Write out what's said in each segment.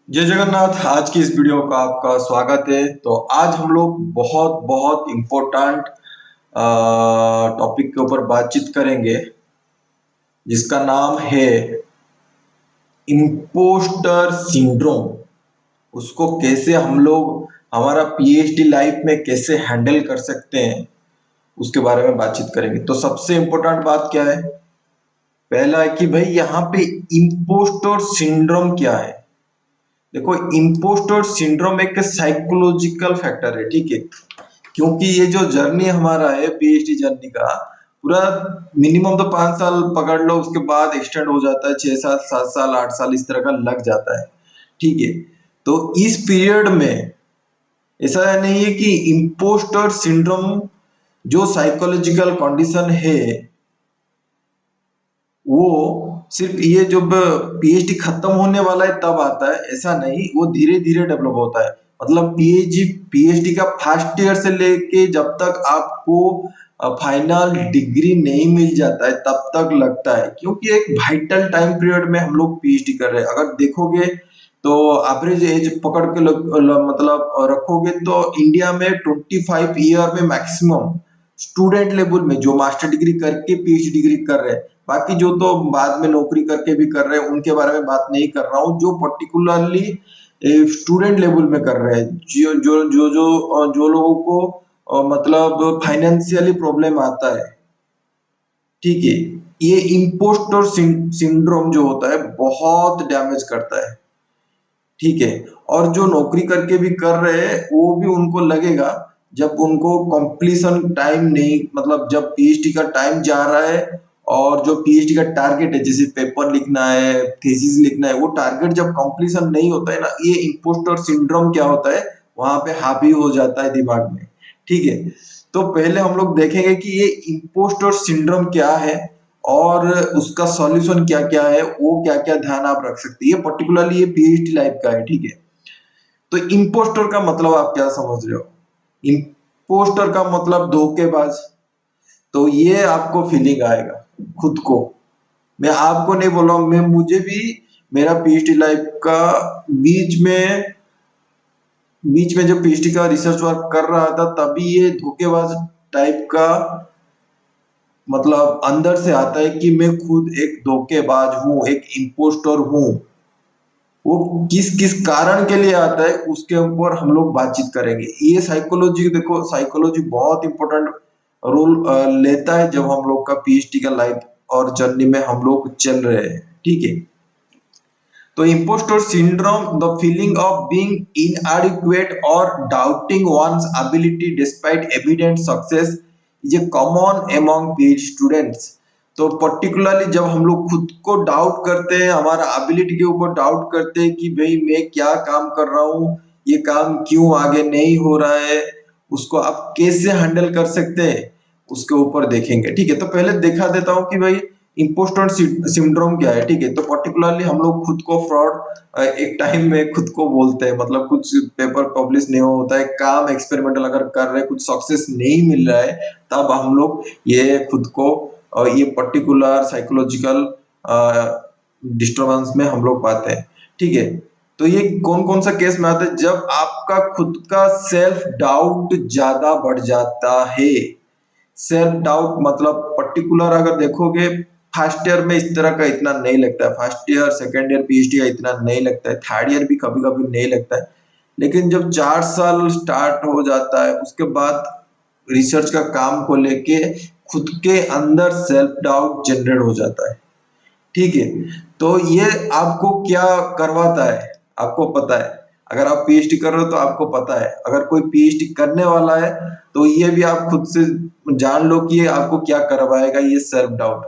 जय जगन्नाथ। आज की इस वीडियो का आपका स्वागत है। तो आज हम लोग बहुत बहुत इम्पोर्टेंट टॉपिक के ऊपर बातचीत करेंगे, जिसका नाम है इम्पोस्टर सिंड्रोम। उसको कैसे हम लोग हमारा पीएचडी लाइफ में कैसे हैंडल कर सकते हैं, उसके बारे में बातचीत करेंगे। तो सबसे इम्पोर्टेंट बात क्या है? पहला है कि भाई यहाँ पे इम्पोस्टर सिंड्रोम क्या है। देखो, इम्पोस्टर सिंड्रोम एक साइकोलॉजिकल फैक्टर है, ठीक है। क्योंकि ये जो जर्नी हमारा है पीएचडी जर्नी का, पूरा मिनिमम तो 5 साल पकड़ लो, उसके बाद एक्सटेंड हो जाता है 6 साल 7 साल 8 साल इस तरह का लग जाता है, ठीक है। तो इस पीरियड में ऐसा नहीं है कि इम्पोस्टर सिंड्रोम जो साइकोलॉजिकल कंडीशन है वो सिर्फ ये जब पीएचडी खत्म होने वाला है तब आता है, ऐसा नहीं। वो धीरे धीरे डेवलप होता है। मतलब पीएचडी पीएचडी का फर्स्ट ईयर से लेके जब तक आपको फाइनल डिग्री नहीं मिल जाता है तब तक लगता है, क्योंकि एक वाइटल टाइम पीरियड में हम लोग पीएचडी कर रहे हैं। अगर देखोगे तो एवरेज एज पकड़ के मतलब रखोगे तो इंडिया में 25 ईयर में मैक्सिमम स्टूडेंट लेवल में जो मास्टर डिग्री करके पीएचडी डिग्री कर रहे हैं। बाकी जो तो बाद में नौकरी करके भी कर रहे हैं उनके बारे में बात नहीं कर रहा हूँ, जो पर्टिकुलरली स्टूडेंट लेवल में कर रहे हैं, जो लोगों को मतलब फाइनेंशियली प्रॉब्लम आता है, ठीक है। ये इम्पोस्टर सिंड्रोम जो होता है बहुत डैमेज करता है, ठीक है। और जो नौकरी करके भी कर रहे हैं वो भी उनको लगेगा, जब उनको कंप्लीशन टाइम नहीं, मतलब जब पीएचडी का टाइम जा रहा है और जो पीएचडी का टारगेट है, जैसे पेपर लिखना है, थीसिस लिखना है, वो टारगेट जब कंप्लीशन नहीं होता है ना, ये इम्पोस्टर सिंड्रोम क्या होता है, वहां पे हावी हो जाता है दिमाग में, ठीक है। तो पहले हम लोग देखेंगे कि ये इम्पोस्टर सिंड्रोम क्या है और उसका सॉल्यूशन क्या क्या है, वो क्या क्या ध्यान आप रख सकते हैं। ये पर्टिकुलरली ये पीएचडी लाइफ का है, ठीक है। तो इम्पोस्टर का मतलब आप क्या समझ रहे हो? इम्पोस्टर का मतलब धोखेबाज। तो ये आपको फीलिंग आएगा खुद को। मैं आपको नहीं बोल रहा हूँ, मैं मुझे भी मेरा पीएचडी लाइफ का बीच में बीच में जब पीएचडी का रिसर्च वर्क कर रहा था तभी ये धोखेबाज टाइप का मतलब अंदर से आता है कि मैं खुद एक धोखेबाज हूँ, एक इम्पोस्टर हूँ। वो किस किस कारण के लिए आता है उसके ऊपर हम लोग बातचीत करेंगे। ये साइकोलॉजी, देखो साइकोलॉजी बहुत इंपॉर्टेंट रोल लेता है जब हम लोग का पीएचडी का लाइफ और जर्नी में हम लोग चल रहे हैं, ठीक है। तो imposter syndrome, the feeling of being inadequate or doubting one's ability despite evident success, is a common among PhD students। तो पर्टिकुलरली जब हम लोग खुद को डाउट करते हैं, हमारा एबिलिटी के ऊपर डाउट करते हैं कि भाई मैं क्या काम कर रहा हूँ, ये काम क्यों आगे नहीं हो रहा है, उसको आप कैसे हैंडल कर सकते हैं, उसके ऊपर देखेंगे, ठीक है। तो पहले दिखा देता हूँ कि भाई इम्पोस्टर सिंड्रोम क्या है, ठीक है। तो पर्टिकुलरली हम लोग खुद को फ्रॉड एक टाइम में खुद को बोलते हैं, मतलब कुछ पेपर पब्लिश नहीं होता है, काम एक्सपेरिमेंटल अगर कर रहे हैं, कुछ सक्सेस नहीं मिल रहा है, तब हम लोग ये खुद को ये पर्टिकुलर साइकोलॉजिकल डिस्टर्बेंस में हम लोग पाते हैं, ठीक है। तो ये कौन कौन सा केस में आता है? जब आपका खुद का सेल्फ डाउट ज्यादा बढ़ जाता है। सेल्फ डाउट मतलब पर्टिकुलर अगर देखोगे, फर्स्ट ईयर में इस तरह का इतना नहीं लगता है, first year second year PhD का इतना नहीं लगता है, थर्ड ईयर भी कभी कभी नहीं लगता है। लेकिन जब 4 साल स्टार्ट हो जाता है उसके बाद रिसर्च का काम को लेके खुद के अंदर सेल्फ डाउट जनरेट हो जाता है, ठीक है। तो ये आपको क्या करवाता है, आपको पता है। अगर आप पीएचडी कर रहे हो तो आपको पता है, अगर कोई पीएचडी करने वाला है तो ये भी आप खुद से जान लो कि ये आपको क्या करवाएगा, ये सेल्फ डाउट।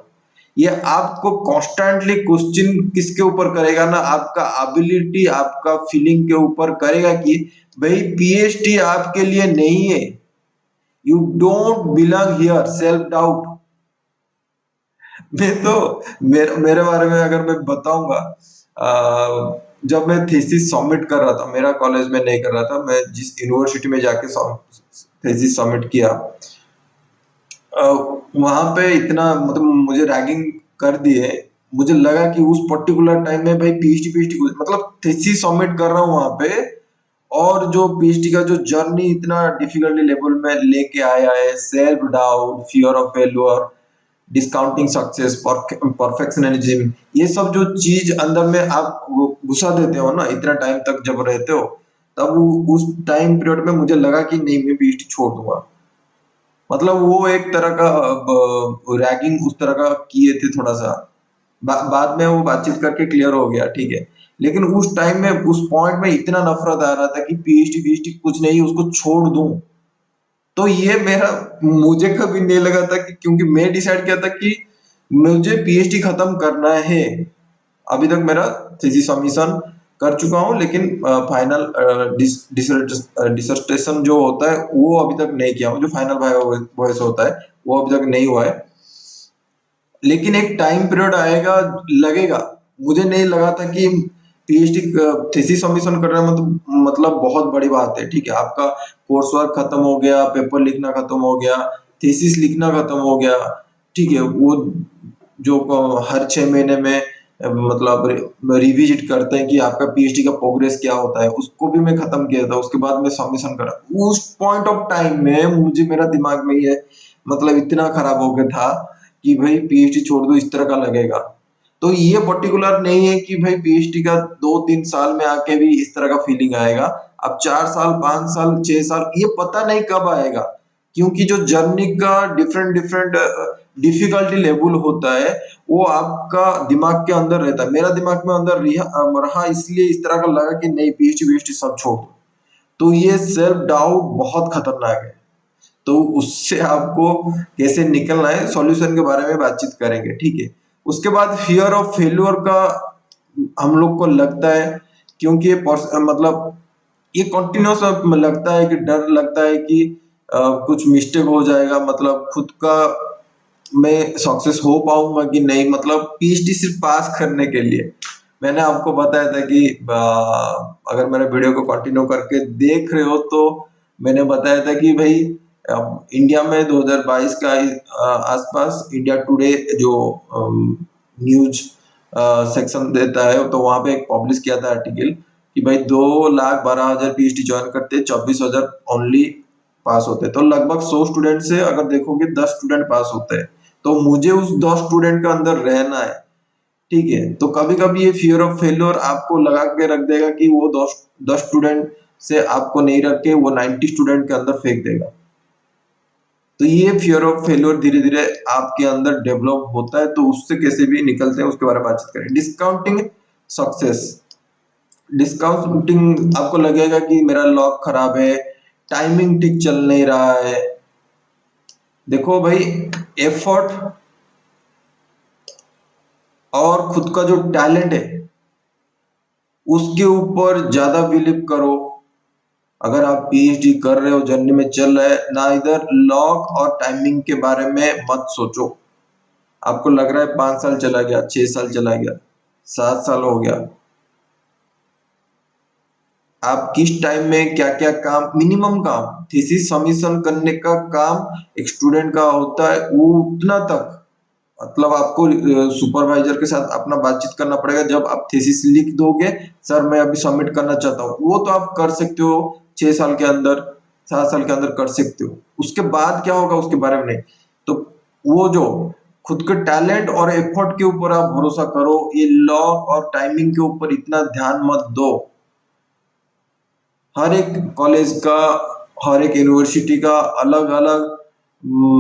ये आपको कॉन्स्टेंटली क्वेश्चन किसके ऊपर करेगा ना, आपका एबिलिटी, आपका फीलिंग के ऊपर करेगा कि भाई पीएचडी आपके लिए नहीं है, you don't belong here, self doubt. मैं तो मेरे मेरे बारे में अगर मैं बताऊंगा, जब मैं थीसिस सबमिट कर रहा था, मेरा कॉलेज में नहीं कर रहा था, मैं जिस यूनिवर्सिटी में जाके थीसिस सबमिट किया, वहां पे इतना मतलब मुझे रैगिंग कर दिए, मुझे लगा कि उस पर्टिकुलर टाइम में भाई पीएचडी पीएचडी मतलब थीसिस सबमिट कर रहा हूँ वहां पे, और जो पीएचडी का जो जर्नी इतना डिफिकल्टी लेवल में लेके आया है, self doubt, fear of failure, discounting success, perfectionism, ये सब जो चीज अंदर में आप वो घुसा देते हो ना इतना टाइम तक जब रहते हो, तब उस टाइम पीरियड में मुझे लगा कि नहीं मैं पीएचडी छोड़ दूंगा। मतलब वो एक तरह का रैगिंग उस तरह का किए थे थोड़ा सा। बाद में वो बातचीत करके क्लियर हो गया, ठीक है। लेकिन उस टाइम में उस पॉइंट में इतना नफरत आ रहा था कि पीएचडी पीएचडी कुछ नहीं उसको छोड़ दूं। तो ये मेरा, मुझे कभी नहीं लगा था कि, क्योंकि मैं डिसाइड किया था कि मुझे पीएचडी खत्म करना है। अभी तक मेरा थीसिस सबमिशन कर चुका हूँ, लेकिन फाइनल डिसर्टेशन जो होता है वो अभी तक नहीं किया हूँ, जो फाइनल वॉइस होता है वो अभी तक नहीं हुआ है। लेकिन एक टाइम पीरियड आएगा, लगेगा। मुझे नहीं लगा था कि पीएचडी थीसिस सबमिशन करना मतलब बहुत बड़ी बात है, ठीक है। आपका कोर्स वर्क खत्म हो गया, पेपर लिखना खत्म हो गया, थीसिस लिखना खत्म हो गया, ठीक है। वो जो हर 6 महीने में मतलब रिविजिट करते हैं कि आपका पीएचडी का प्रोग्रेस क्या होता है, उसको भी मैं खत्म किया था। उसके बाद मैं सबमिशन करा। उस पॉइंट ऑफ टाइम में मुझे, मेरा दिमाग में ये मतलब इतना खराब हो गया था कि भाई पीएचडी छोड़ दो, इस तरह का लगेगा। तो ये पर्टिकुलर नहीं है कि भाई पीएचडी का 2-3 साल में आके भी इस तरह का फीलिंग आएगा। अब 4 साल, 5 साल, 6 साल, ये पता नहीं कब आएगा, क्योंकि जो जर्नी का डिफरेंट डिफरेंट डिफिकल्टी लेवल होता है वो आपका दिमाग के अंदर रहता है। मेरा दिमाग में अंदर रहा, इसलिए इस तरह का लगा कि नहीं पीएचडी वीएचडी सब छोड़ दो। तो ये सेल्फ डाउट बहुत खतरनाक है। तो उससे आपको कैसे निकलना है, सॉल्यूशन के बारे में बातचीत करेंगे, ठीक है। उसके बाद फियर ऑफ फेल्योर का हम लोग को लगता है, क्योंकि मतलब ये कंटिन्यूस लगता है कि डर लगता है कि कुछ मिस्टेक हो जाएगा, मतलब खुद का मैं सक्सेस हो पाऊंगा कि नहीं। मतलब पीएचडी सिर्फ पास करने के लिए। मैंने आपको बताया था कि अगर मेरे वीडियो को कंटिन्यू करके देख रहे हो तो मैंने बताया था कि भाई इंडिया में 2022 का आसपास इंडिया टुडे जो न्यूज सेक्शन देता है, तो वहां पे एक पब्लिश किया था आर्टिकल कि भाई 2,12,000 पीएचडी ज्वाइन करते, 24,000 ओनली पास होते। तो लगभग 100 स्टूडेंट से अगर देखोगे 10 स्टूडेंट पास होते हैं। तो मुझे उस 10 स्टूडेंट के अंदर रहना है, ठीक है। तो कभी कभी ये फियर ऑफ फेल्योर आपको लगा के रख देगा कि वो 10 स्टूडेंट से आपको नहीं रख के वो 90 स्टूडेंट के अंदर फेंक देगा। तो ये फियर ऑफ फेल्योर धीरे धीरे आपके अंदर डेवलप होता है, तो उससे कैसे भी निकलते हैं उसके बारे में बातचीत करें। Discounting success. डिस्काउंटिंग आपको लगेगा कि मेरा लॉक खराब है, टाइमिंग ठीक चल नहीं रहा है। देखो भाई, एफर्ट और खुद का जो टैलेंट है उसके ऊपर ज्यादा बिलीव करो। अगर आप पीएचडी कर रहे हो, जर्नी में चल रहे हैं ना, इधर लॉक और टाइमिंग के बारे में मत सोचो। आपको लग रहा है 5 साल चला गया, 6 साल चला गया, 7 साल हो गया, आप किस टाइम में क्या क्या काम, मिनिमम काम थीसिस सबमिशन करने का काम एक स्टूडेंट का होता है, वो उतना तक मतलब आपको सुपरवाइजर के साथ अपना बातचीत करना पड़ेगा। जब आप थीसिस लिख दोगे, सर मैं अभी सबमिट करना चाहता हूँ, वो तो आप कर सकते हो 6 साल के अंदर, 7 साल के अंदर कर सकते हो। उसके बाद क्या होगा उसके बारे में नहीं। तो वो जो खुद के टैलेंट और एफर्ट के ऊपर आप भरोसा करो, ये लॉक और टाइमिंग के ऊपर इतना ध्यान मत दो। हर एक कॉलेज का, हर एक यूनिवर्सिटी का अलग अलग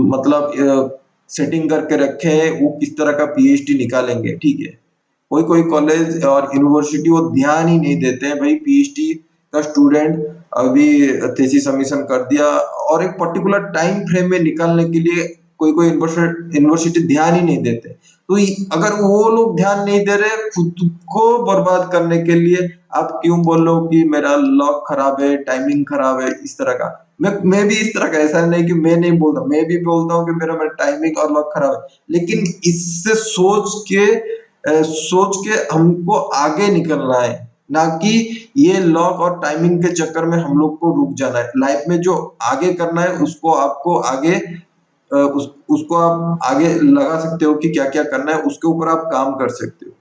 मतलब सेटिंग करके रखे हैं वो किस तरह का पीएचडी निकालेंगे, ठीक है। कोई कोई कॉलेज और यूनिवर्सिटी वो ध्यान ही नहीं देते हैं भाई, पीएचडी का स्टूडेंट अभी थीसिस सबमिशन कर दिया और एक पर्टिकुलर टाइम फ्रेम में निकालने के लिए कोई कोई यूनिवर्सिटी ध्यान ही नहीं देते। तो अगर वो लोग ध्यान नहीं दे रहे खुद को बर्बाद करने के लिए, आप क्यों बोल रहे हो कि मेरा लॉक खराब है, टाइमिंग खराब है, इस तरह का। मैं भी इस तरह का, ऐसा नहीं कि मैं नहीं बोलता, मैं भी बोलता हूँ कि मेरा टाइमिंग और लॉक खराब है। लेकिन इससे सोच के हमको आगे निकलना है, ना कि ये लॉक और टाइमिंग के चक्कर में हम लोग को रुक जाना है। लाइफ में जो आगे करना है उसको आपको आगे उसको आप आगे लगा सकते हो कि क्या क्या करना है, उसके ऊपर आप काम कर सकते हो।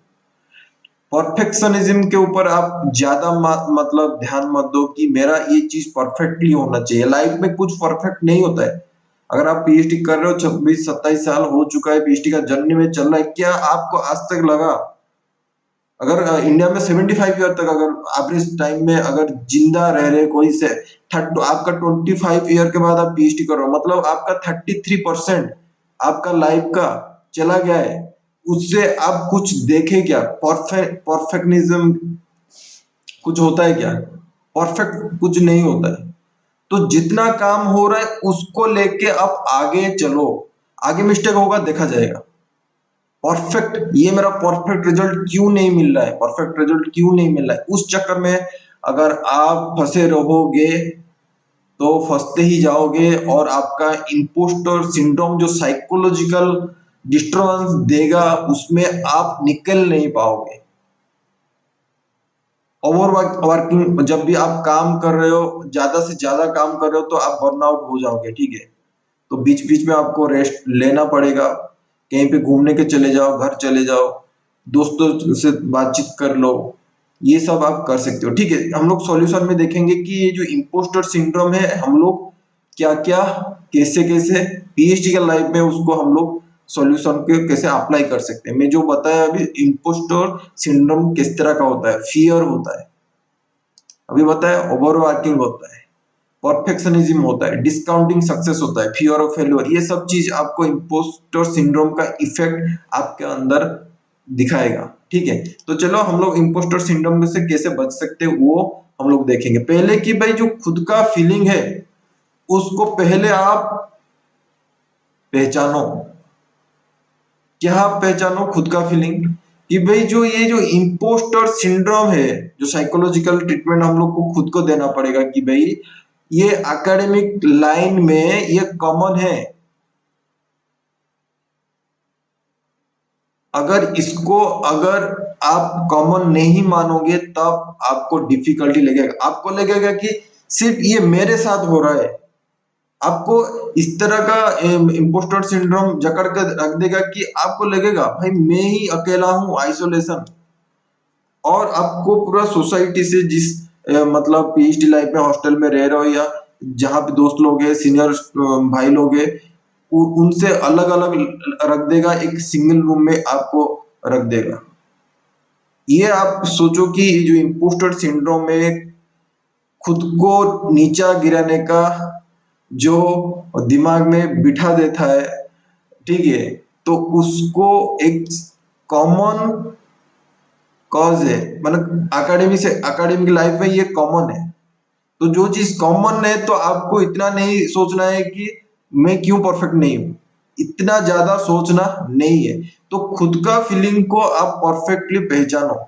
परफेक्शनिज्म के ऊपर आप ज्यादा मतलब ध्यान मत दो कि मेरा ये चीज परफेक्टली होना चाहिए। लाइफ में कुछ परफेक्ट नहीं होता है। अगर आप पीएचडी कर रहे हो, 26-27 साल हो चुका है, पीएचडी का जर्नी में चल रहा है, क्या आपको आज तक लगा, अगर इंडिया में 75 ईयर तक अगर एवरेज टाइम में अगर जिंदा रह रहे कोई से, थर्ड आपका 25 ईयर के बाद आप पीएचडी कर रहे हो, मतलब आपका 33% आपका लाइफ का चला गया है। उससे आप कुछ देखे क्या? परफेक्शनिज्म कुछ होता है क्या? परफेक्ट कुछ नहीं होता है। तो जितना काम हो रहा है उसको लेके आप आगे चलो, आगे मिस्टेक होगा देखा जाएगा। परफेक्ट, ये मेरा परफेक्ट रिजल्ट क्यों नहीं मिल रहा है, परफेक्ट रिजल्ट क्यों नहीं मिल रहा है, उस चक्कर में अगर आप फंसे रहोगे तो फंसते ही जाओगे, और आपका इम्पोस्टर सिंड्रोम जो साइकोलॉजिकल डिस्टर्बेंस देगा उसमें आप निकल नहीं पाओगे। ओवर वर्किंग, जब भी आप काम कर रहे हो, ज्यादा से ज्यादा काम कर रहे हो तो आप बर्नआउट हो जाओगे, ठीक है। तो बीच बीच में आपको रेस्ट लेना पड़ेगा, कहीं पे घूमने के चले जाओ, घर चले जाओ, दोस्तों से बातचीत कर लो, ये सब आप कर सकते हो, ठीक है। हम लोग सॉल्यूशन में देखेंगे कि ये जो इम्पोस्टर सिंड्रोम है हम लोग क्या क्या कैसे कैसे पीएचडी के लाइफ में उसको हम लोग सॉल्यूशन के कैसे अप्लाई कर सकते हैं। मैं जो बताया अभी, इम्पोस्टर सिंड्रोम किस तरह का होता है, फियर होता है, अभी बताया, ओवरवर्किंग होता है, परफेक्शनिज्म होता है, डिस्काउंटिंग सक्सेस होता है, फियर ऑफ फेल्योर, ये सब चीज आपको इम्पोस्टर सिंड्रोम का इफेक्ट आपके अंदर दिखाएगा, ठीक है। तो चलो हम लोग इम्पोस्टर सिंड्रोम से कैसे बच सकते हैं वो हम लोग देखेंगे। पहले कि भाई जो खुद का फीलिंग है उसको पहले आप पहचानो। क्या आप पहचानो खुद का फीलिंग, कि भाई जो ये जो इम्पोस्टर सिंड्रोम है, जो साइकोलॉजिकल ट्रीटमेंट हम लोग को खुद को देना पड़ेगा कि भाई ये एकेडमिक लाइन में ये कॉमन है। अगर इसको अगर आप कॉमन नहीं मानोगे तब आपको डिफिकल्टी लगेगा, आपको लगेगा कि सिर्फ ये मेरे साथ हो रहा है। आपको इस तरह का इम्पोस्टर सिंड्रोम जकड़ कर रख देगा कि आपको लगेगा भाई मैं ही अकेला हूँ, आइसोलेशन। और आपको पूरा सोसाइटी से जिस मतलब पीएचडी लाइफ में हॉस्टल में रह रहे हो या जहाँ पे दोस्त लोग हैं, सीनियर भाई लोग हैं, उनसे अलग अलग रख देगा, एक सिंगल रूम में आपको रख देगा। ये आप सोचो कि ये जो इम्पोस्टर सिंड्रोम में खुद को नीचा गिराने का जो दिमाग में बिठा देता है, ठीक है, तो उसको एक कॉमन कॉज है, मतलब एकेडमिक लाइफ में ये कॉमन है। तो जो चीज कॉमन है तो आपको इतना नहीं सोचना है कि मैं क्यों परफेक्ट नहीं हूं, इतना ज्यादा सोचना नहीं है। तो खुद का फीलिंग को आप परफेक्टली पहचानो।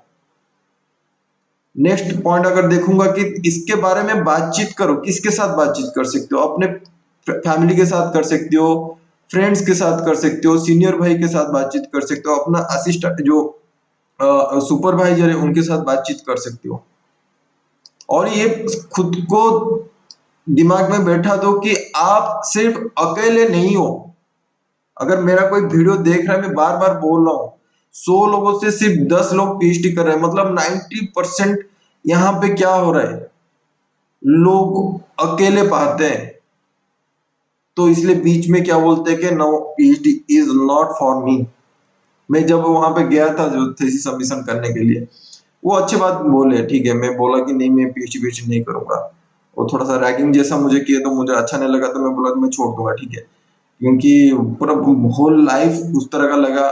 नेक्स्ट पॉइंट अगर देखूंगा कि इसके बारे में बातचीत करो, किसके साथ बातचीत कर सकते हो, अपने फैमिली के साथ कर सकते हो, फ्रेंड्स के साथ कर सकते हो, सीनियर भाई के साथ बातचीत कर सकते हो, अपना असिस्टेंट जो सुपरवाइजर है उनके साथ बातचीत कर सकते हो। और ये खुद को दिमाग में बैठा दो कि आप सिर्फ अकेले नहीं हो। अगर मेरा कोई वीडियो देख रहा है, मैं बार बार बोल रहा हूँ, 100 लोगों से सिर्फ 10 लोग पीएचडी कर रहे हैं, मतलब 90% यहाँ पे क्या हो रहा है, लोग अकेले पढ़ते हैं। तो इसलिए बीच में क्या बोलते हैं कि no, PhD is not for me. मैं जब वहां पे गया था जो थीसिस सबमिशन करने के लिए, वो अच्छी बात बोले, ठीक है, मैं बोला कि नहीं मैं पीएचडी पीएचडी नहीं करूंगा। वो थोड़ा सा रैगिंग जैसा मुझे किया तो मुझे अच्छा नहीं लगा, तो मैं बोला कि मैं छोड़ दूंगा, ठीक है। क्योंकि पूरा होल लाइफ उस तरह का लगा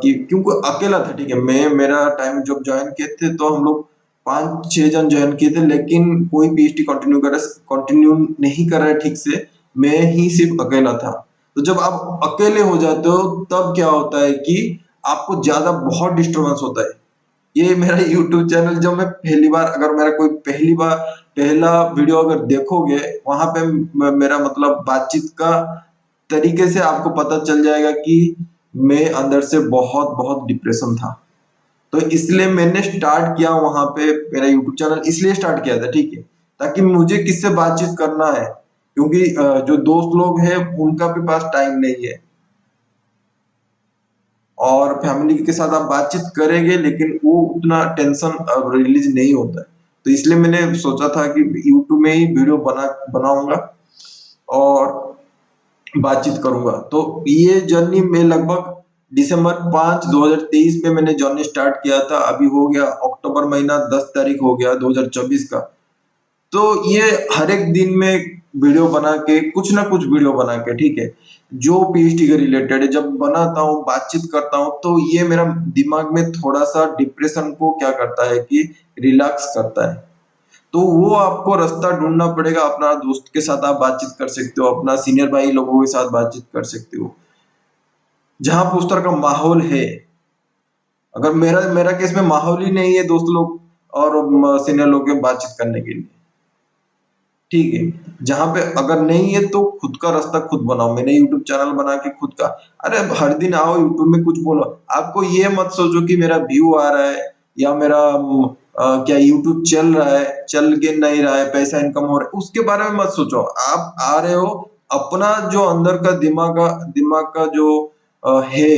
कि क्योंकि अकेला था, ठीक है। मैं मेरा टाइम जब ज्वाइन किए थे तो हम लोग 5-6 जन ज्वाइन किए थे, लेकिन कोई पीएचडी कंटिन्यू नहीं कर रहा है ठीक से, मैं ही सिर्फ अकेला था। तो जब आप अकेले हो जाते हो तब क्या होता है कि आपको ज्यादा बहुत डिस्टरबेंस होता है। ये मेरा यूट्यूब चैनल जब मैं पहली बार, अगर मेरा कोई पहली बार पहला वीडियो अगर देखोगे, वहां पे मेरा मतलब बातचीत का तरीके से आपको पता चल जाएगा कि मैं अंदर से बहुत बहुत डिप्रेशन था। तो इसलिए मैंने स्टार्ट किया वहां पे मेरा यूट्यूब चैनल, इसलिए स्टार्ट किया था, ठीक है, ताकि मुझे किससे बातचीत करना है, क्योंकि जो दोस्त लोग हैं उनका भी पास टाइम नहीं है, और फैमिली के साथ आप बातचीत करेंगे लेकिन वो उतना टेंशन अब रिलीज नहीं होता है। तो इसलिए मैंने सोचा था कि यूट्यूब में ही वीडियो बनाऊंगा और बातचीत करूंगा। तो ये जर्नी में लगभग दिसंबर 5 2023 में मैंने जर्नी स्टार्ट किया था। अभी हो गया अक्टूबर महीना, 10 तारीख हो गया 2024 का। तो ये हर एक दिन में वीडियो बना के, कुछ ना कुछ वीडियो बना के, ठीक है, जो पीएचडी के रिलेटेड है, जब बनाता हूँ बातचीत करता हूँ तो ये मेरा दिमाग में थोड़ा सा डिप्रेशन को क्या करता है कि रिलैक्स करता है। तो वो आपको रास्ता ढूंढना पड़ेगा। अपना दोस्त के साथ आप बातचीत कर सकते हो, अपना सीनियर भाई लोगों के साथ बातचीत कर सकते हो, जहां पर उस तरह का माहौल है। अगर मेरा मेरा केस में माहौल ही नहीं है दोस्त लोग और सीनियर लोग के बातचीत करने के लिए, ठीक है, जहां पे अगर नहीं है तो खुद का रास्ता खुद बनाओ। मैंने यूट्यूब चैनल बना के खुद का, अरे हर दिन आओ यूट्यूब में कुछ बोलो। आपको ये मत सोचो कि मेरा व्यू आ रहा है या मेरा क्या यूट्यूब चल रहा है, चल के नहीं रहा है, पैसा इनकम हो रहा है, उसके बारे में मत सोचो। आप आ रहे हो, अपना जो अंदर का दिमाग का जो है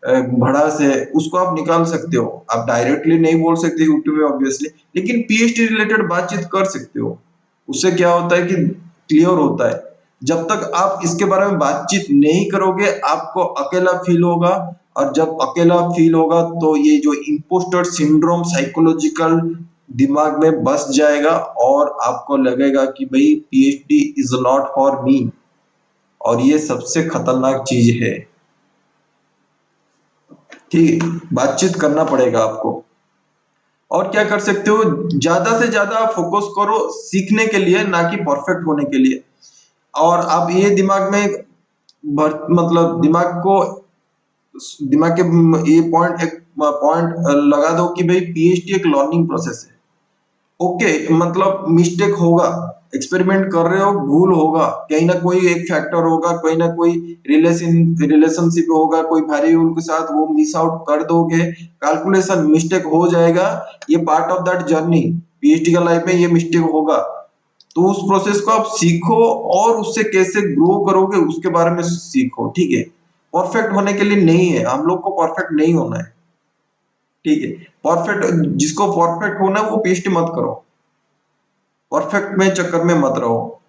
भड़ास है, उसको आप निकाल सकते हो। आप डायरेक्टली नहीं बोल सकते यूट्यूब में ऑब्वियसली, लेकिन पीएचडी रिलेटेड बातचीत कर सकते हो। उससे क्या होता है कि क्लियर होता है। जब तक आप इसके बारे में बातचीत नहीं करोगे आपको अकेला फील होगा, और जब अकेला फील होगा तो ये जो इम्पोस्टर सिंड्रोम साइकोलॉजिकल दिमाग में बस जाएगा और आपको लगेगा कि भाई पीएचडी इज नॉट फॉर मी, और ये सबसे खतरनाक चीज है। ठीक है, बातचीत करना पड़ेगा आपको। और क्या कर सकते हो, ज्यादा से ज्यादा फोकस करो सीखने के लिए, ना कि परफेक्ट होने के लिए। और आप ये दिमाग में मतलब दिमाग के ये पॉइंट, एक पॉइंट लगा दो कि भाई पीएचडी एक लर्निंग प्रोसेस है। ओके, मतलब मिस्टेक होगा, एक्सपेरिमेंट कर रहे हो, भूल होगा, कहीं ना कोई एक फैक्टर होगा, कोई ना कोई रिलेशनशिप होगा, कोई वेरिएबल के साथ वो मिस आउट कर दोगे, कैलकुलेशन मिस्टेक हो जाएगा। ये part of that journey, PhD का लाइफ में ये मिस्टेक होगा। तो उस प्रोसेस को आप सीखो और उससे कैसे ग्रो करोगे उसके बारे में सीखो, ठीक है। परफेक्ट होने के लिए नहीं है, हम लोग को परफेक्ट नहीं होना है, ठीक है। परफेक्ट, जिसको परफेक्ट होना है वो पीएचडी मत करो, परफेक्ट में चक्कर में मत रहो।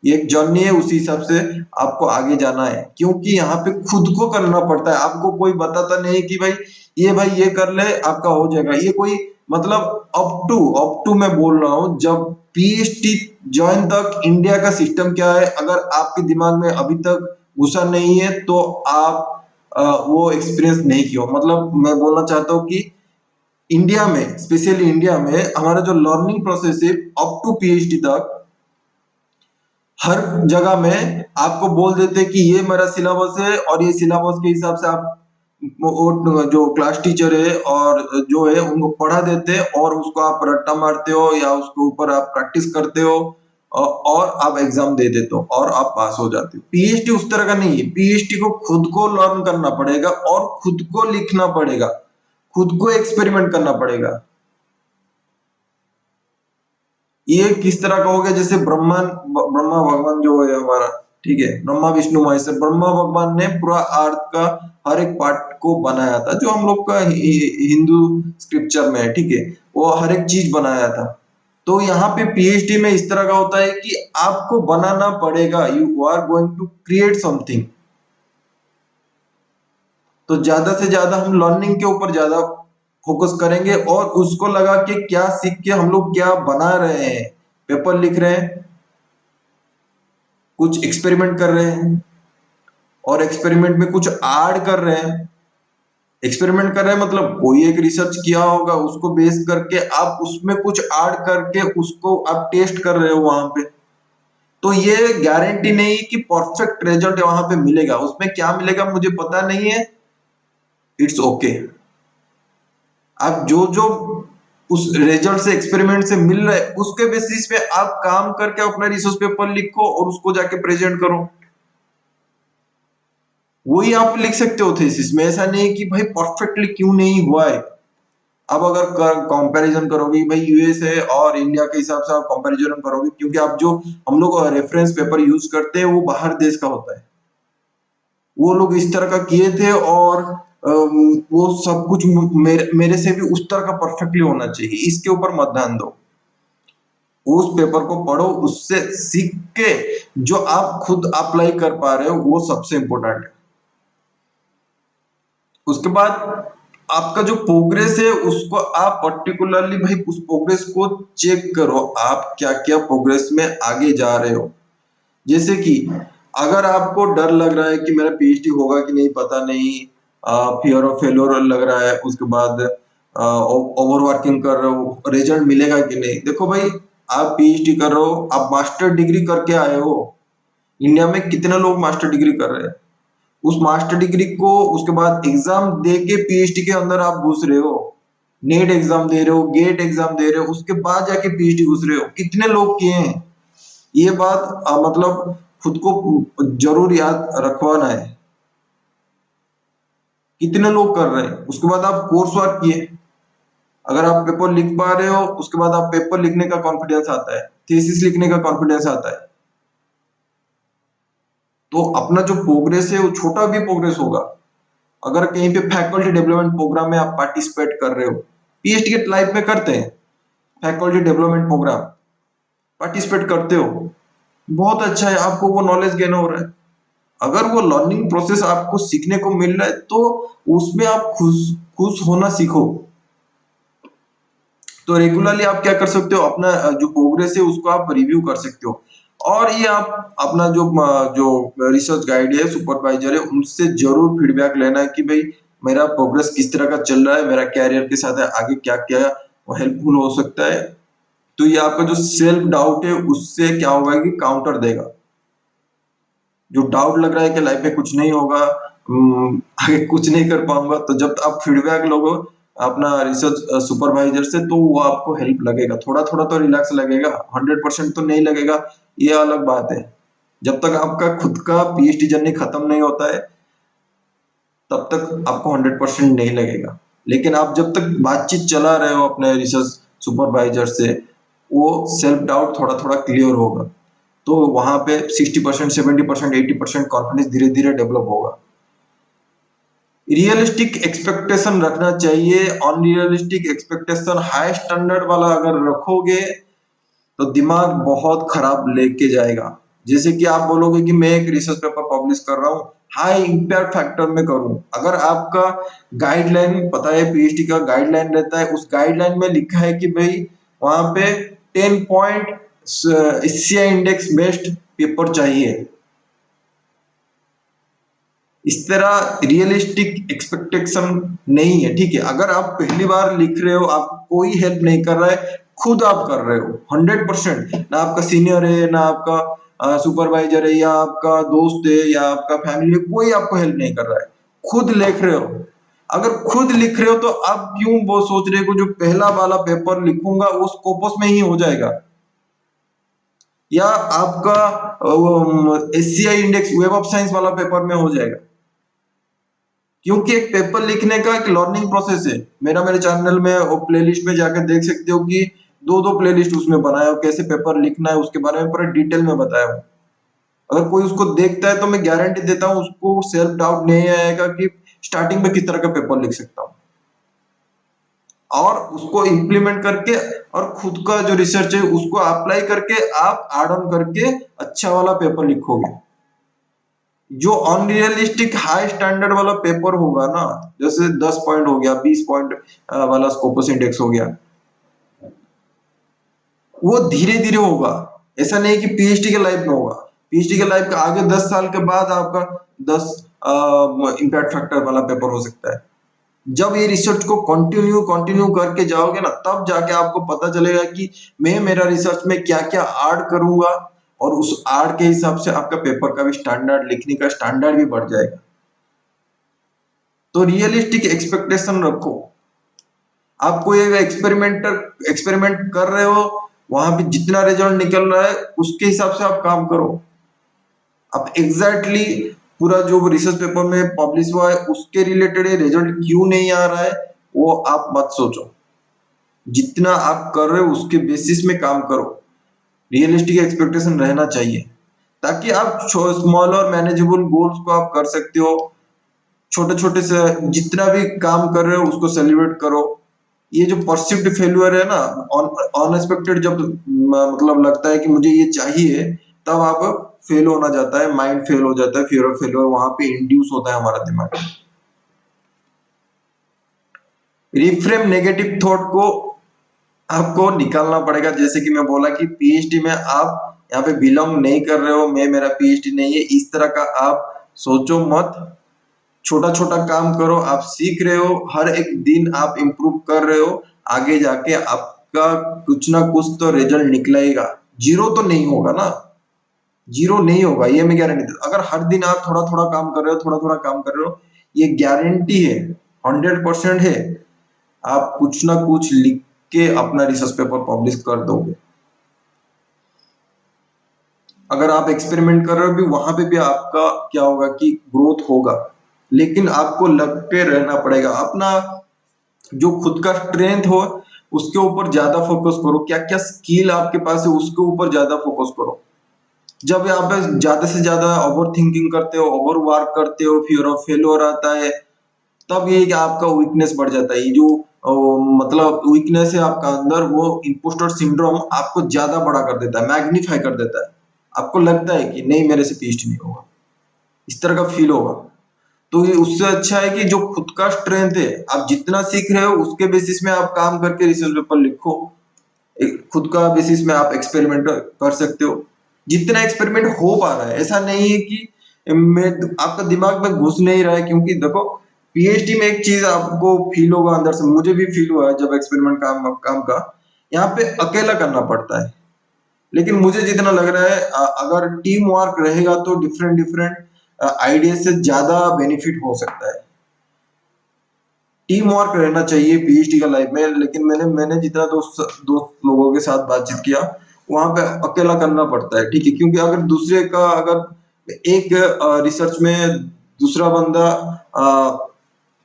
ये एक जर्नी है, उसी हिसाब से आपको आगे जाना है, क्योंकि यहाँ पे खुद को करना पड़ता है। आपको कोई बताता नहीं कि भाई ये कर ले आपका हो जाएगा। ये कोई मतलब अप टू मैं बोल रहा हूँ, जब पीएचडी ज्वाइन तक इंडिया का सिस्टम क्या है, अगर आपके दिमाग में अभी तक घुसा नहीं है तो आप वो एक्सपीरियंस नहीं किया। मतलब मैं बोलना चाहता हूँ कि इंडिया में, स्पेशली इंडिया में हमारा जो लर्निंग प्रोसेस है अप टू पीएचडी तक, हर जगह में आपको बोल देते कि ये मेरा सिलेबस है और ये सिलेबस के हिसाब से आप जो क्लास टीचर है और जो है उनको पढ़ा देते, और उसको आप रट्टा मारते हो या उसके ऊपर आप प्रैक्टिस करते हो, और आप एग्जाम दे देते हो और आप पास हो जाते हो। पीएचडी उस तरह का नहीं है। पीएचडी को खुद को लर्न करना पड़ेगा और खुद को लिखना पड़ेगा, खुद को एक्सपेरिमेंट करना पड़ेगा। ये किस तरह का हो गया, जैसे ब्रह्मा भगवान जो है हमारा, ठीक है, ब्रह्मा विष्णु महेश, ब्रह्मा भगवान ने पूरा अर्थ का हर एक पार्ट को बनाया था, जो हम लोग का हिंदू स्क्रिप्चर में है, ठीक है, वो हर एक चीज बनाया था। तो यहाँ पे पीएचडी में इस तरह का होता है कि आपको बनाना पड़ेगा, you are going to create something. तो ज्यादा से ज्यादा हम लर्निंग के ऊपर ज्यादा फोकस करेंगे, और उसको लगा कि क्या सीख के हम लोग क्या बना रहे हैं, पेपर लिख रहे हैं, कुछ एक्सपेरिमेंट कर रहे हैं, और एक्सपेरिमेंट में कुछ ऐड कर रहे हैं। एक्सपेरिमेंट कर रहे हैं मतलब कोई एक रिसर्च किया होगा, उसको बेस करके आप उसमें कुछ ऐड करके उसको आप टेस्ट कर रहे हो वहां पे। तो ये गारंटी नहीं कि परफेक्ट रिजल्ट वहां पे मिलेगा, उसमें क्या मिलेगा मुझे पता नहीं है, इट्स ओके। आप जो जो उस रिजल्ट से, एक्सपेरिमेंट से मिल रहा है, उसके बेसिस पे आप काम करके अपना रिसर्च पेपर लिखो और उसको जाके प्रेजेंट करो। वही आप लिख सकते हो थीसिस में। ऐसा नहीं कि भाई परफेक्टली क्यों नहीं हुआ है, अब अगर कंपैरिजन करोगे भाई यूएस है और इंडिया के हिसाब से आप कंपैरिजन करोगे, क्योंकि आप जो हम लोग रेफरेंस पेपर यूज करते हैं वो बाहर देश का होता है, वो लोग इस तरह का किए थे और वो सब कुछ मेरे से भी उस तरह का परफेक्टली होना चाहिए, इसके ऊपर मत ध्यान दो। उस पेपर को पढ़ो, उससे सीख के जो आप खुद अप्लाई कर पा रहे हो वो सबसे इंपॉर्टेंट है। उसके बाद आपका जो प्रोग्रेस है उसको आप पर्टिकुलरली भाई उस प्रोग्रेस को चेक करो, आप क्या क्या प्रोग्रेस में आगे जा रहे हो। जैसे कि अगर आपको डर लग रहा है कि मेरा पीएचडी होगा कि नहीं पता नहीं, फियर ऑफ फेलोर लग रहा है, उसके बाद ओवर वर्किंग कर रहे हो, रिजल्ट मिलेगा कि नहीं, देखो भाई आप पीएचडी कर रहे हो, आप मास्टर डिग्री करके आए हो। इंडिया में कितने लोग मास्टर डिग्री कर रहे हैं, उस मास्टर डिग्री को उसके बाद एग्जाम दे के पीएचडी के अंदर आप घुस रहे हो, नेट एग्जाम दे रहे हो, गेट एग्जाम दे रहे हो, उसके बाद जाके पीएचडी घुस रहे हो, कितने लोग किए हैं। ये बात मतलब खुद को जरूर याद रखवाना है, कितने लोग कर रहे हैं। उसके बाद आप कोर्स वर्क किए, अगर आप पेपर लिख पा रहे हो उसके बाद आप पेपर लिखने का कॉन्फिडेंस आता है, थीसिस लिखने का कॉन्फिडेंस आता है। तो अपना जो प्रोग्रेस है वो छोटा भी प्रोग्रेस होगा। अगर कहीं पे फैकल्टी डेवलपमेंट प्रोग्राम में आप पार्टिसिपेट कर रहे हो, पीएचडी के लाइफ में करते हैं फैकल्टी डेवलपमेंट प्रोग्राम, पार्टिसिपेट करते हो, बहुत अच्छा है, आपको वो नॉलेज गेन हो रहा है। अगर वो लर्निंग प्रोसेस आपको सीखने को मिल रहा है तो उसमें आप खुश खुश होना सीखो। तो रेगुलरली आप क्या कर सकते हो, अपना जो प्रोग्रेस है उसको आप रिव्यू कर सकते हो। और ये आप अपना जो जो रिसर्च गाइड है, सुपरवाइजर है, उनसे जरूर फीडबैक लेना है कि भाई मेरा प्रोग्रेस किस तरह का चल रहा है, मेरा कैरियर के साथ आगे क्या क्या हेल्पफुल हो सकता है। तो ये आपका जो सेल्फ डाउट है उससे क्या होगा कि काउंटर देगा। जो डाउट लग रहा है कि लाइफ में कुछ नहीं होगा, आगे कुछ नहीं कर पाऊंगा, तो जब आप फीडबैक लोगे अपना रिसर्च सुपरवाइजर से तो वो आपको हेल्प लगेगा, थोड़ा थोड़ा तो रिलैक्स लगेगा, 100% तो नहीं लगेगा, ये अलग बात है। जब तक आपका खुद का पीएचडी जर्नी खत्म नहीं होता है तब तक आपको 100% नहीं लगेगा। लेकिन आप जब तक बातचीत चला रहे हो अपने रिसर्च सुपरवाइजर से, वो सेल्फ डाउट थोड़ा थोड़ा क्लियर होगा, तो वहां पे 60%, 70%, 80% कॉन्फिडेंस धीरे धीरे डेवलप होगा। रियलिस्टिक एक्सपेक्टेशन रखना चाहिए, अनरियलिस्टिक एक्सपेक्टेशन हाई स्टैंडर्ड वाला अगर रखोगे तो दिमाग बहुत खराब लेके जाएगा। जैसे कि आप बोलोगे कि मैं एक रिसर्च पेपर पब्लिश कर रहा हूँ, हाई इम्पैक्ट फैक्टर में करूँ, अगर आपका गाइडलाइन पता है, पीएचडी का गाइडलाइन रहता है, उस गाइडलाइन में लिखा है कि भाई वहां पे 10 point SCI index based paper चाहिए, इस तरह रियलिस्टिक एक्सपेक्टेशन नहीं है। ठीक है, अगर आप पहली बार लिख रहे हो, आप कोई हेल्प नहीं कर रहा है, खुद आप कर रहे हो 100%, ना आपका सीनियर है, ना आपका सुपरवाइजर है, या आपका दोस्त है, या आपका फैमिली है, कोई आपको हेल्प नहीं कर रहा है, खुद लिख रहे हो। अगर खुद लिख रहे हो तो आप क्यों वो सोच रहे हो जो पहला वाला पेपर लिखूंगा वो स्कोपस में ही हो जाएगा, या आपका SCI index web of science वाला पेपर में हो जाएगा। क्योंकि एक पेपर लिखने का एक लर्निंग प्रोसेस है। मेरे चैनल में और प्लेलिस्ट में जाकर देख सकते हो कि दो दो प्लेलिस्ट उसमें बनाया हो, कैसे पेपर लिखना है उसके बारे में पूरा डिटेल में बताया हूँ। अगर कोई उसको देखता है तो मैं गारंटी देता हूँ उसको सेल्फ डाउट नहीं आएगा कि स्टार्टिंग में किस तरह का पेपर लिख सकता हूँ, और उसको इम्प्लीमेंट करके और खुद का जो रिसर्च है उसको अप्लाई करके आप एड ऑन करके अच्छा वाला पेपर लिखोगे। जो अनरियलिस्टिक हाई स्टैंडर्ड वाला पेपर होगा ना, जैसे 10 पॉइंट हो गया, 20 पॉइंट वाला स्कोपस इंडेक्स हो गया, वो धीरे धीरे होगा, ऐसा नहीं कि पीएचडी के लाइफ में होगा। पीएचडी के लाइफ के आगे 10 साल के बाद आपका 10 इम्पैक्ट फैक्टर वाला पेपर हो सकता है। जब ये रिसर्च को कंटिन्यू कंटिन्यू करके जाओगे ना, तब जाके आपको पता चलेगा कि मैं मेरा रिसर्च में क्या क्या ऐड करूंगा, और उस ऐड के हिसाब से आपका पेपर का भी स्टैंडर्ड, लिखने का स्टैंडर्ड भी बढ़ जाएगा। तो रियलिस्टिक एक्सपेक्टेशन रखो। आप कोई एक्सपेरिमेंट कर रहे हो, वहां पे जितना रिजल्ट निकल रहा है उसके हिसाब से आप काम करो। अब एग्जैक्टली पूरा जो रिसर्च पेपर में पब्लिश हुआ है उसके रिलेटेड रिजल्ट क्यों नहीं आ रहा है वो आप मत सोचो। जितना आप कर रहे हो उसके बेसिस में काम करो। रियलिस्टिक एक्सपेक्टेशन रहना चाहिए, ताकि आप स्मॉल और मैनेजेबल गोल्स को आप कर सकते हो। छोटे छोटे से जितना भी काम कर रहे हो उसको सेलिब्रेट करो। ये जो परसिव्ड फेल्यूर है ना, अनएक्सपेक्टेड, जब मतलब लगता है कि मुझे ये चाहिए, तब आप फेल होना जाता है, माइंड फेल हो जाता है, फियर ऑफ फेल्यूर वहां पे इंड्यूस होता है हमारा दिमाग। रिफ्रेम नेगेटिव थॉट को आपको निकालना पड़ेगा। जैसे कि मैं बोला कि पीएचडी में आप यहाँ पे बिलोंग नहीं कर रहे हो, मैं मेरा पीएचडी नहीं है, इस तरह का आप सोचो मत। छोटा छोटा काम करो, आप सीख रहे हो, हर एक दिन आप इम्प्रूव कर रहे हो, आगे जाके आपका कुछ ना कुछ तो रिजल्ट निकलेगा। जीरो तो नहीं होगा ना, जीरो नहीं होगा, ये मैं गारंटी देता हूं। अगर हर दिन आप थोड़ा थोड़ा काम कर रहे हो, थोड़ा थोड़ा काम कर रहे हो, ये गारंटी है, 100% है, आप कुछ ना कुछ लिख के अपना रिसर्च पेपर पब्लिश कर दोगे। अगर आप एक्सपेरिमेंट कर रहे हो भी, वहां पे भी आपका क्या होगा कि ग्रोथ होगा। लेकिन आपको लग के रहना पड़ेगा। अपना जो खुद का स्ट्रेंथ हो उसके ऊपर ज्यादा फोकस करो, क्या क्या स्किल आपके पास है उसके ऊपर ज्यादा फोकस करो। जब यहाँ पे ज्यादा से ज्यादा ओवर थिंकिंग करते हो, ओवर वर्क करते हो, फियर ऑफ फेल्योर आता है, तब ये कि आपका वीकनेस बढ़ जाता है। ये जो मतलब वीकनेस है आपका अंदर, वो इम्पोस्टर सिंड्रोम आपको ज्यादा बड़ा कर देता है, मैग्नीफाई कर देता है। आपको लगता है कि नहीं, मेरे से पीएचडी नहीं होगा, इस तरह का फील होगा। तो ये उससे अच्छा है कि जो खुद का स्ट्रेंथ है, आप जितना सीख रहे हो उसके बेसिस में आप काम करके रिसर्च पेपर लिखो। एक खुद का बेसिस में आप एक्सपेरिमेंट कर सकते हो, जितना एक्सपेरिमेंट हो पा रहा है। ऐसा नहीं है कि मैं आपका दिमाग में घुस नहीं रहा है, क्योंकि देखो पीएचडी में एक चीज आपको फील होगा अंदर से, मुझे भी फील हुआ है जब एक्सपेरिमेंट काम काम का, यहाँ पे अकेला करना पड़ता है। लेकिन मुझे जितना लग रहा है अगर टीम वर्क रहेगा तो डिफरेंट डिफरेंट आइडिया से ज्यादा बेनिफिट हो सकता है। टीम वर्क रहना चाहिए पीएचडी का लाइफ में। लेकिन मैंने मैंने जितना दोस्त दोस्त लोगों के साथ बातचीत किया, वहां पे अकेला करना पड़ता है, ठीक है। क्योंकि अगर दूसरे का, अगर एक रिसर्च में दूसरा बंदा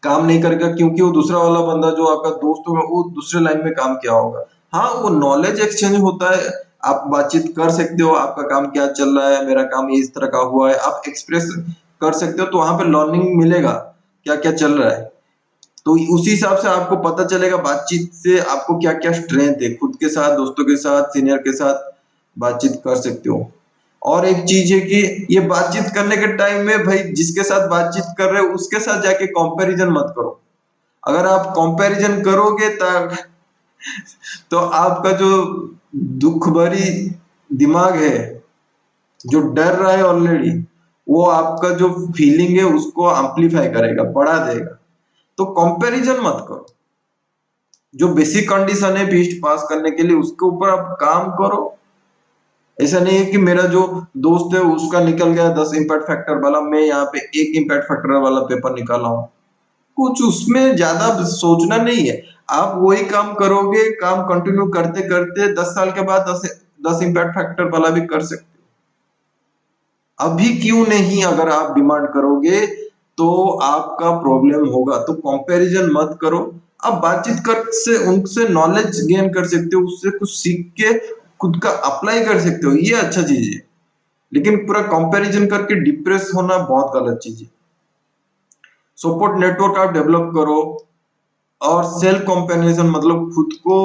काम नहीं करेगा, क्योंकि वो दूसरा वाला बंदा जो आपका दोस्त होगा वो दूसरे लाइन में काम किया होगा। हाँ, वो नॉलेज एक्सचेंज होता है, आप बातचीत कर सकते हो, आपका काम क्या चल रहा है, मेरा काम इस तरह का हुआ है, आप एक्सप्रेस कर सकते हो, तो वहां पे लर्निंग मिलेगा क्या क्या चल रहा है। तो उसी हिसाब से आपको पता चलेगा बातचीत से आपको क्या क्या स्ट्रेंथ है, खुद के साथ, दोस्तों के साथ, सीनियर के साथ बातचीत कर सकते हो। और एक चीज है कि ये बातचीत करने के टाइम में भाई, जिसके साथ बातचीत कर रहे हो उसके साथ जाके कंपैरिजन मत करो। अगर आप कंपैरिजन करोगे तब तो आपका जो दुख भरी दिमाग है, जो डर रहा है ऑलरेडी, वो आपका जो फीलिंग है उसको एम्पलीफाई करेगा, बढ़ा देगा। तो कंपैरिजन मत करो। जो बेसिक कंडीशन है पीएचडी पास करने के लिए, उसके ऊपर आप काम करो। ऐसा नहीं है कि मेरा जो दोस्त है उसका निकल गया 10 इम्पैक्ट फैक्टर वाला, मैं यहाँ पे एक इम्पैक्ट फैक्टर वाला पेपर निकाला हूँ। कुछ उसमें ज्यादा सोचना नहीं है। आप वही काम करोगे, काम कंटिन्यू करते करते 10 साल के बाद 10 इम्पैक्ट फैक्टर वाला भी कर सकते हो। अभी क्यों नहीं, अगर आप डिमांड करोगे तो आपका प्रॉब्लम होगा। तो कंपैरिजन मत करो। आप बातचीत कर से उनसे नॉलेज गेन कर सकते हो, उससे कुछ सीख के खुद का अप्लाई कर सकते हो, ये अच्छा चीज है। लेकिन पूरा कंपैरिजन करके डिप्रेस होना बहुत गलत चीज है। सपोर्ट नेटवर्क आप डेवलप करो, और सेल्फ कंपेरिजन मतलब खुद को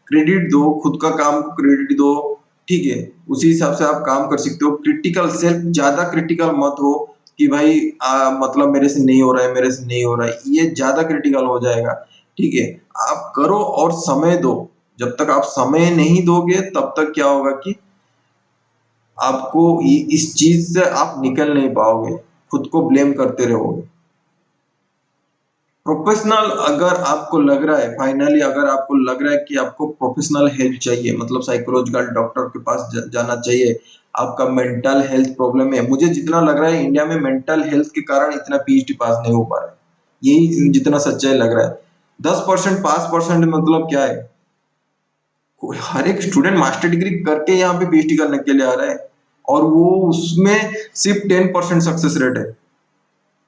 क्रेडिट दो, खुद का काम को क्रेडिट दो, ठीक है। उसी हिसाब से आप काम कर सकते हो। क्रिटिकल सेल्फ, ज्यादा क्रिटिकल मत हो कि भाई मतलब मेरे से नहीं हो रहा है, मेरे से नहीं हो रहा है, ये ज्यादा क्रिटिकल हो जाएगा, ठीक है। आप करो और समय दो। जब तक आप समय नहीं दोगे तब तक क्या होगा कि आपको इस चीज से आप निकल नहीं पाओगे, खुद को ब्लेम करते रहोगे। प्रोफेशनल, अगर आपको लग रहा है, फाइनली अगर आपको लग रहा है कि आपको प्रोफेशनल हेल्प चाहिए, मतलब साइकोलॉजिकल डॉक्टर के पास जाना चाहिए, आपका मेंटल हेल्थ प्रॉब्लम है। मुझे जितना लग रहा है इंडिया में मेंटल हेल्थ के कारण इतना पीएचडी पास नहीं हो पा रहा है, यही जितना सच्चाई लग रहा है। 10% पास परसेंट मतलब क्या है? हर एक स्टूडेंट मास्टर डिग्री करके यहाँ पे पीएचडी करने के लिए आ रहा है, और वो उसमें सिर्फ 10% सक्सेस रेट है।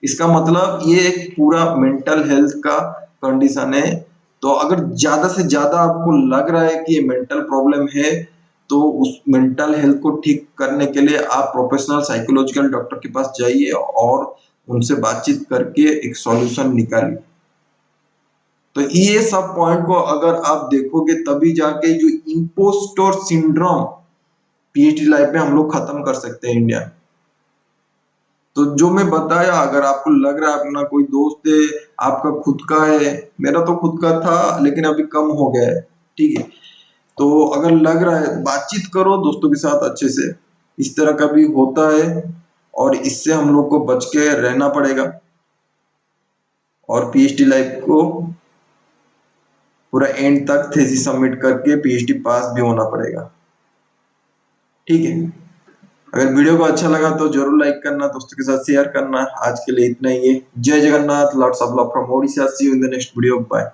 इसका मतलब ये एक पूरा मेंटल हेल्थ का कंडीशन है। तो अगर ज्यादा से ज्यादा आपको लग रहा है कि ये मेंटल प्रॉब्लम है, तो उस मेंटल हेल्थ को ठीक करने के लिए आप प्रोफेशनल साइकोलॉजिकल डॉक्टर के पास जाइए और उनसे बातचीत करके एक सॉल्यूशन निकालिए। तो ये सब पॉइंट को अगर आप देखोगे तभी जाके जो इम्पोस्टर सिंड्रोम पीएचडी लाइफ में हम लोग खत्म कर सकते हैं इंडिया। तो जो मैं बताया, अगर आपको लग रहा है अपना कोई दोस्त है, आपका खुद का है, मेरा तो खुद का था लेकिन अभी कम हो गया है, ठीक है, तो अगर लग रहा है बातचीत करो दोस्तों के साथ अच्छे से। इस तरह का भी होता है और इससे हम लोग को बच के रहना पड़ेगा और पीएचडी लाइफ को पूरा एंड तक थीसिस सबमिट करके पीएचडी पास भी होना पड़ेगा, ठीक है। अगर वीडियो को अच्छा लगा तो जरूर लाइक करना, दोस्तों के साथ शेयर करना। आज के लिए इतना ही है। Jai Jagannath, lots of love from Odisha. See you in the next video, bye.